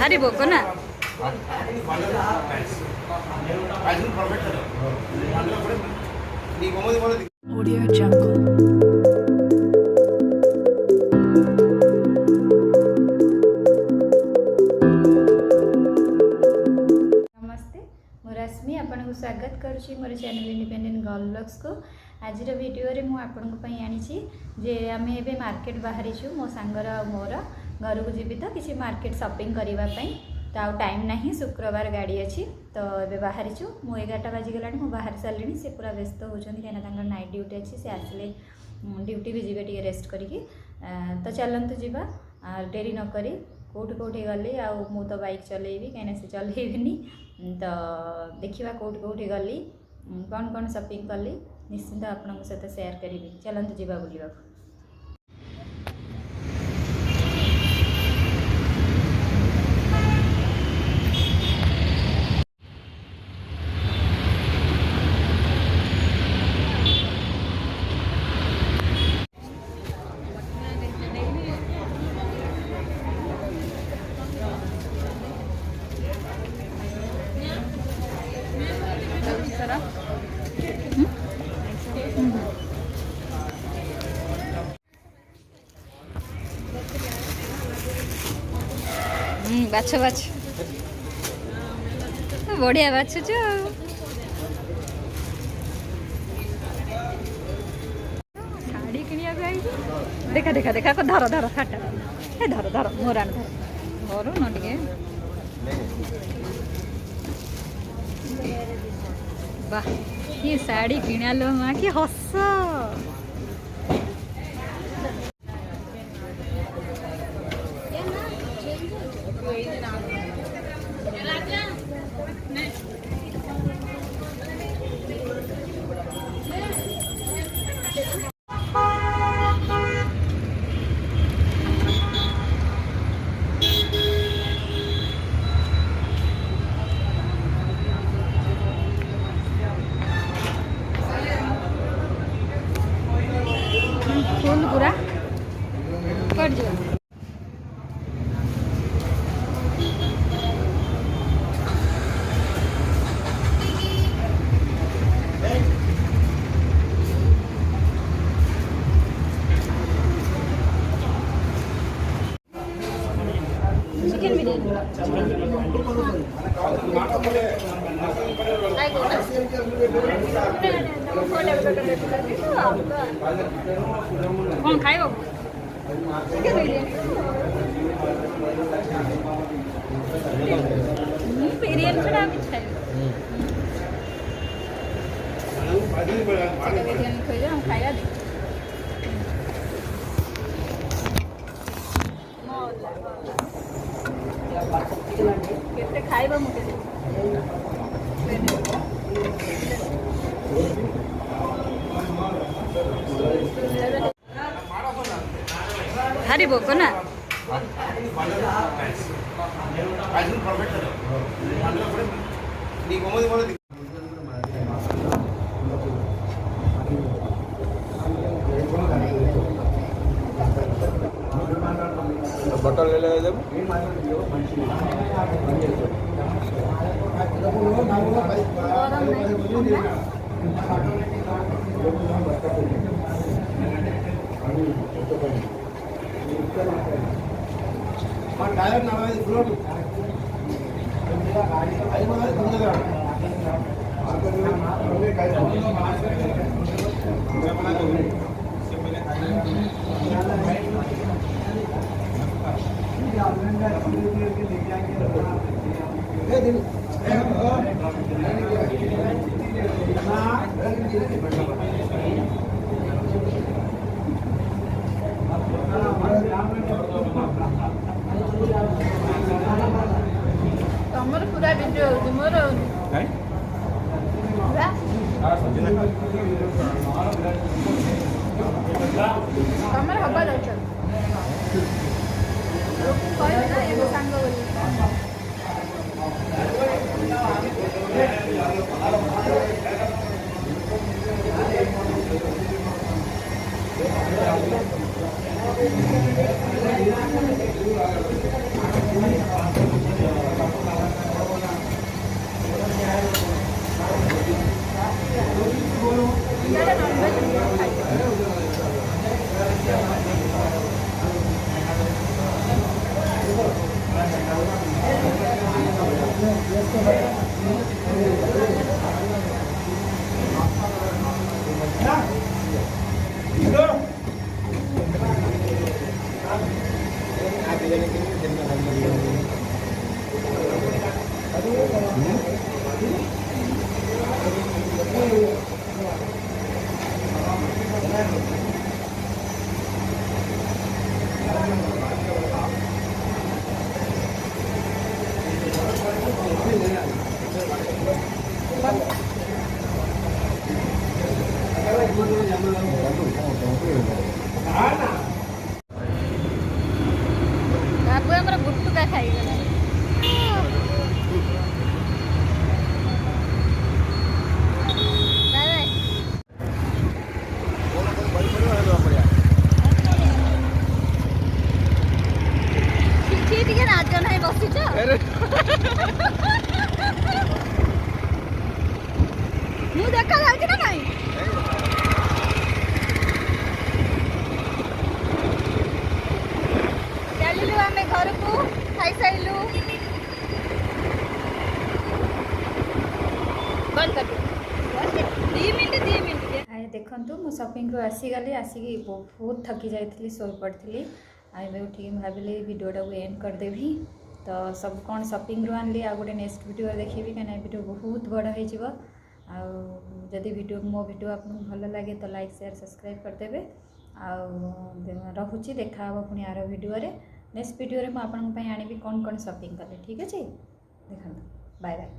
हरी Boko ना Audio Jungle. नमस्ते मु रश्मि आपन को स्वागत करुच्ची मोर चैनल इंडिपेंडेंट गर्ल ब्लॉग्स को। आज वीडियो रे मु आपन को पई आनी छी जे आमे एबे मार्केट बाहरी छु मो सांगर मोर घर को जीवी तो किसी मार्केट शॉपिंग करबा पई तो आ टाइम नहीं शुक्रवार गाड़ी अच्छी तो ये बाहरी छु मु 11टा बाजी गलानी मु बाहर सारे से पूरा व्यस्त होचंदी कहना तांगर नाइट ड्यूटी अच्छी से आसले ड्यूटी भी जीवे टी रेस्ट करिकी तो चलतु जीवा डेरी न करी कोठी कोठी गली आ मु तो बाइक चलेबी कहीं से चलेबी तो देखा कोठी कोठी गली कौन कौन शॉपिंग कली निश्चिंत आपन सहित शेयर करी। चलतु जीवा बुलिबा बाछ बाछ बढ़िया बाछुच शाढ़ी किनिया देखा देखा देखा धर धर फाटा ए धर धर मोरान धर धर न टिके वाह ये साड़ी किणा लो माँ की हस फुल पूरा कट जाओ चिकन बिरयानी कौन खाएगा चिकन बिरयानी छड़ा हम खाएगा बिरयानी खोज हम खाएगा केते खाइबा मुके हरी बोको ना बटन ले ले जब टायर ना फ्लोट तमर पूरा वीडियो मोर तमर हबा दर्शन कहबे ना एगो सांग बोली ବାବୁ ଆମର ଗୁଟୁକା ଖାଇଗଲା। Bye bye. କିଛି ଟିକେ ରାଜ ନାହିଁ ବସିଛ। ମୁଁ ଦେଖା ଯାଉଛି ନା ନାଇଁ? ଚାଲିଲୁ ଆମେ ଘରକୁ, ଖାଇସାରିଲୁ। ବନ୍ଦ କରିଦିଅ। 2 ମିନିଟ୍। ଦେଖନ୍ତୁ ମୁଁ ସପିଂରୁ ଆସିଗଲି, ଆସିକି ବହୁତ ଥକି ଯାଇଥିଲି, ଶୋଇପଡ଼ିଥିଲି। ଆଉ ଏବେ ଉଠିକି ଭାବିଲି ଭିଡ଼ିଓଟାକୁ ଏଣ୍ଡ କରିଦେବି। ତ ସବୁ କ'ଣ ସପିଂରୁ ଆଣିଲି ଆଉ ଗୋଟେ ନେକ୍ସଟ ଭିଡ଼ିଓ ଦେଖିବି, କାହିଁକିନା ଭିଡ଼ିଓ ବହୁତ ବଡ଼ ହେଇଯିବ। ଆଉ ଯଦି ମୋ ଭିଡ଼ିଓ ଆପଣଙ୍କୁ ଭଲ ଲାଗେ ତ ଲାଇକ୍ ସେୟାର ସବସ୍କ୍ରାଇବ୍ କରିଦେବେ। ଆଉ ରହୁଛି, ଦେଖା ହେବ ପୁଣି ଆର ଭିଡ଼ିଓରେ। ନେକ୍ସଟ ଭିଡ଼ିଓରେ ମୁଁ ଆପଣଙ୍କ ପାଇଁ ଆଣିବି କ'ଣ କ'ଣ ସପିଂ କଲେ। ଠିକ୍ ଅଛି, ଦେଖନ୍ତୁ। Bye bye.